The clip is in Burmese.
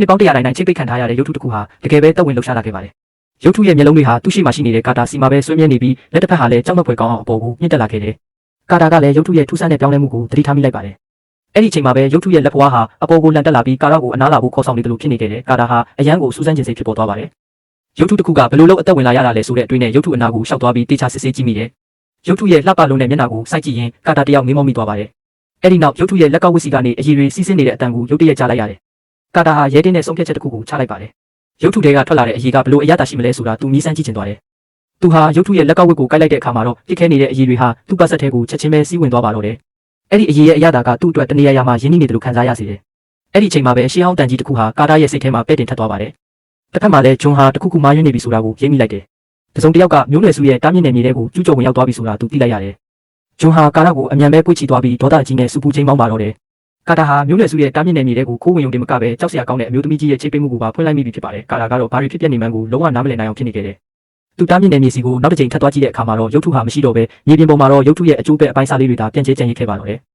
နှစ်ပေါင်း100တိုင်းချိတ်ပိတ်ခံထားရတဲ့ရုပ်ထုတစ်ခုဟာတကယ်ပဲတက်ဝင်လှုပ်ရှားလာခဲ့ပါတယ်။ရုပ်ထုရဲ့မျက်လုံးတွေဟာသူ့ရှိမှရှိနေတဲ့ကာတာစီမှာပဲဆွေးမြဲနေပြီးလက်တစ်ဖက်ဟာလည်းကြောက်မက်ဖွယ်ကောင်းအောင်အပေါ်ကိုမြင့်တက်လာခဲ့တယ်။ကာတာကလည်းရုပ်ထုရဲ့ထူးဆန်းတဲ့ပြောင်းလဲမှုကိုသတိထားမိလိုက်ပါတယ်။အဲ့ဒီအချိန်မှာပဲရုပ်ထုရဲ့လက်ဖွားဟာအပေါ်ကိုလန်တက်လာပြီးကာတာကိုအနားလာဖို့ခေါ်ဆောင်နေတယ်လို့ဖြစ်နေခဲ့တယ်။ကာတာဟာအရန်ကိုစူးစမ်းခြင်းစိတ်ဖြစ်ပေါ်သွားပါတယ်။ရုပ်ထုတစ်ခုကဘယ်လိုလုပ်အသက်ဝင်လာရတာလဲဆိုတဲ့အတွေ့နဲ့ရုပ်ထုအနာကိုရှောက်သွားပြီးတေချာစစ်ဆေးကြည့်မိတယ်။ရုပ်ထုရဲ့လှပလုံးနဲ့မျက်နှာကိုစိုက်ကြည့်ရင်ကာတာတယောက်ငေးမောမိသွားပါတယ်။အဲ့ဒီနောက်ရုပ်ထုရဲ့လက်ကောက်ဝစ်စီကနေအရည်တွေစီးဆင်းနေတဲ့အတန်ကိုရုပ်တရက်ချလိုက်ရတယ်။ကာတာဟာရဲတင်းနဲ့ဆုံးဖြတ်ချက်တစ်ခုကိုချလိုက်ပါတယ်။ရုပ်ထုတွေကထွက်လာတဲ့အရည်ကဘယ်လိုအရသာရှိမလဲဆိုတာသူမြင်ဆန်းကြည့်ချင်သွားတယ်။သူဟာရုပ်ထုရဲ့လက်ကောက်ဝစ်ကိုကိုက်လိုက်တဲ့အခါမှာတော့ပြစ်ခဲနေတဲ့အရည်တွေဟာသူ့ပတ်ဆက်ထဲကိုချက်ချင်းပဲစီးဝင်သွားပါတော့တယ်။အဲ့ဒီအရည်ရဲ့အရသာကသူ့အတွက်တနေရာမှာရင်းနှီးနေတယ်လို့ခံစားရစေတယ်။အဲ့ဒီအချိန်မှာပဲရှေးဟောင်းတန်ကြီးတစ်ခုဟာကာတာရဲ့စိတ်ထဲမှာပဲ့တင်ထက်သွားပါတယ်။တစ်ဖက်မှာလည်းဂျွန်ဟာတစ်ခုခုမားယွင်းနေပြီဆိုတာကိုရိပ်မိလိုက်တယ်။တစုံတစ်ယောက်ကမျိုးနွယ်စုရဲ့တားမြင့်နယ်မြေတွေကိုကျူးကျော်ဝင်ရောက်သွားပြီဆိုတာသူသိလိုက်ရတယ်။ဂျွန်ဟာကာတာကိုအမြန်ပဲပွေ့ချီသွားပြီးဒေါသကြီးနဲ့စူပူချင်းပေါင်းပါတော့တယ်။ကာတာဟာမျိုးနွယ်စုရဲ့တားမြင့်နယ်မြေတွေကိုခိုးဝင်ုံတင်မကပဲကြောက်စရာကောင်းတဲ့အမျိုးသမီးကြီးရဲ့ချိတ်ပိတ်မှုကိုပါဖွင့်လိုက်မိပြီဖြစ်ပါတယ်။ကာတာကတော့ဘာတွေဖြစ်ပျက်နေမှန်းကိုလုံးဝနားမလည်နိုင်အောင်ဖြစ်နေခဲ့တယ်။သူတားမြင့်နယ်မြေစီကိုနောက်တစ်ချိန်ထပ်သွားကြည့်တဲ့အခါမှာတော့ရုပ်ထုဟာမရှိတော့ပဲမြေပြင်ပေါ်မှာတော့ရုပ်ထုရဲ့အကျိုးပဲအပိုင်းစားလေးတွေသာပြန့်ကျဲကျန်ရစ်ခဲ့ပါတော့တယ်။